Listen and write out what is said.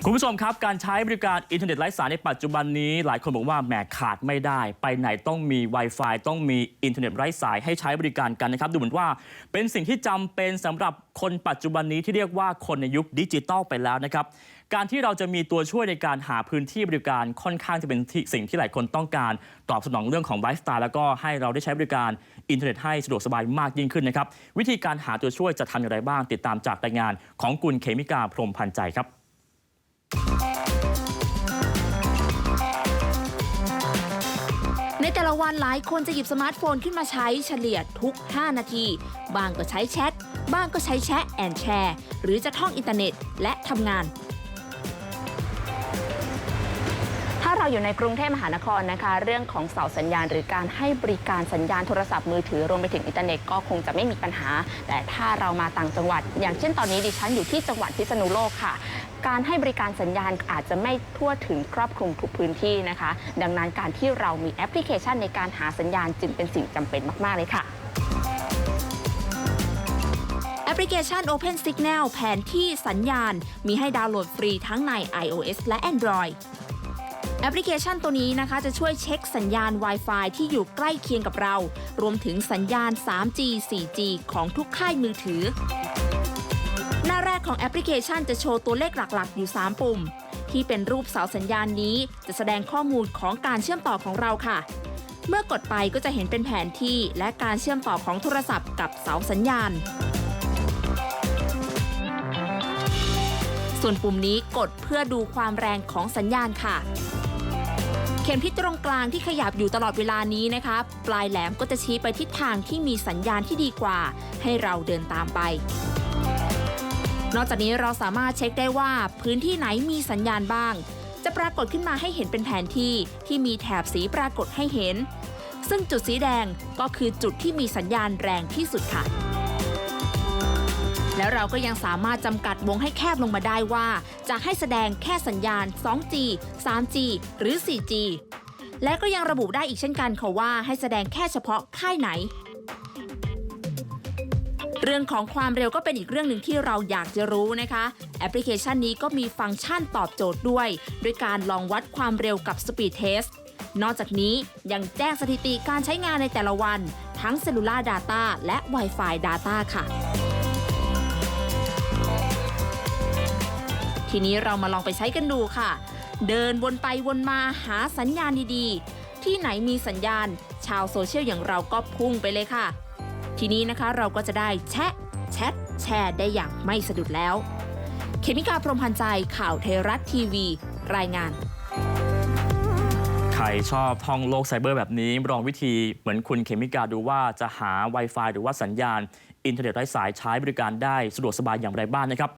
คุณผู้ชมครับการใช้บริการอินเทอร์เน็ตไร้สายในปัจจุบันนี้หลายคนบอกว่าแหมขาดไม่ได้ไปไหนต้องมี Wi-Fi ต้องมีอินเทอร์เน็ตไร้สายให้ใช้บริการกันนะครับดูเหมือนว่าเป็นสิ่งที่จำเป็นสำหรับคนปัจจุบันนี้ที่เรียกว่าคนในยุคดิจิตอลไปแล้วนะครับการที่เราจะมีตัวช่วยในการหาพื้นที่บริการค่อนข้างจะเป็นสิ่งที่หลายคนต้องการตอบสนองเรื่องของไลฟ์สไตล์แล้วก็ให้เราได้ใช้บริการอินเทอร์เน็ตให้สะดวกสบายมากยิ่งขึ้นนะครับวิธีการหาตัวช่วยจะทำอย่างไรบ้างติดตามจากรายงานของคุณเขมิกาพรหมพันธ์ใจครับในแต่ละวันหลายคนจะหยิบสมาร์ทโฟนขึ้นมาใช้เฉลี่ยทุก 5 นาที บางก็ใช้แชท บ้างก็ใช้แชทแอนด์แชร์ หรือจะท่องอินเทอร์เน็ตและทำงาน ถ้าเราอยู่ในกรุงเทพมหานครนะคะเรื่องของเสาสัญญาณหรือการให้บริการสัญญาณโทรศัพท์มือถือรวมไปถึงอินเทอร์เน็ตก็คงจะไม่มีปัญหาแต่ถ้าเรามาต่างจังหวัดอย่างเช่นตอนนี้ดิฉันอยู่ที่จังหวัดพิษณุโลกค่ะการให้บริการสัญญาณอาจจะไม่ทั่วถึงครอบคลุมทุกพื้นที่นะคะดังนั้นการที่เรามีแอปพลิเคชันในการหาสัญญาณจึงเป็นสิ่งจำเป็นมากๆเลยค่ะแอปพลิเคชัน Open Signal แผนที่สัญญาณมีให้ดาวน์โหลดฟรีทั้งใน iOS และ Androidแอปพลิเคชันตัวนี้นะคะจะช่วยเช็คสัญญาณ Wi-Fi ที่อยู่ใกล้เคียงกับเรารวมถึงสัญญาณ 3G 4G ของทุกค่ายมือถือหน้าแรกของแอปพลิเคชันจะโชว์ตัวเลขหลักๆอยู่3ปุ่มที่เป็นรูปเสาสัญญาณนี้จะแสดงข้อมูลของการเชื่อมต่อของเราค่ะเมื่อกดไปก็จะเห็นเป็นแผนที่และการเชื่อมต่อของโทรศัพท์กับเสาสัญญาณส่วนปุ่มนี้กดเพื่อดูความแรงของสัญญาณค่ะเข็มที่ตรงกลางที่ขยับอยู่ตลอดเวลานี้นะคะปลายแหลมก็จะชี้ไปทิศทางที่มีสัญญาณที่ดีกว่าให้เราเดินตามไปนอกจากนี้เราสามารถเช็คได้ว่าพื้นที่ไหนมีสัญญาณบ้างจะปรากฏขึ้นมาให้เห็นเป็นแผนที่ที่มีแถบสีปรากฏให้เห็นซึ่งจุดสีแดงก็คือจุดที่มีสัญญาณแรงที่สุดค่ะแล้วเราก็ยังสามารถจำกัดวงให้แคบลงมาได้ว่าจะให้แสดงแค่สัญญาณ 2G 3G หรือ 4G และก็ยังระบุได้อีกเช่นกันค่ะว่าให้แสดงแค่เฉพาะค่ายไหนเรื่องของความเร็วก็เป็นอีกเรื่องหนึ่งที่เราอยากจะรู้นะคะแอปพลิเคชันนี้ก็มีฟังก์ชันตอบโจทย์ด้วยการลองวัดความเร็วกับ Speed Test นอกจากนี้ยังแจ้งสถิติการใช้งานในแต่ละวันทั้ง Cellular Data และ Wi-Fi Data ค่ะทีนี้เรามาลองไปใช้กันดูค่ะเดินวนไปวนมาหาสัญญาณดีๆที่ไหนมีสัญญาณชาวโซเชียลอย่างเราก็พุ่งไปเลยค่ะทีนี้นะคะเราก็จะได้แชทแชร์ได้อย่างไม่สะดุดแล้วเขมิกาพรหมพันธ์ใจข่าวไทยรัฐทีวีรายงานใครชอบท่องโลกไซเบอร์แบบนี้ลองวิธีเหมือนคุณเขมิกาดูว่าจะหา Wi-Fi หรือว่าสัญญาณอินเทอร์เน็ตไร้สายใช้บริการได้สะดวกสบายอย่างไรบ้างนะครับ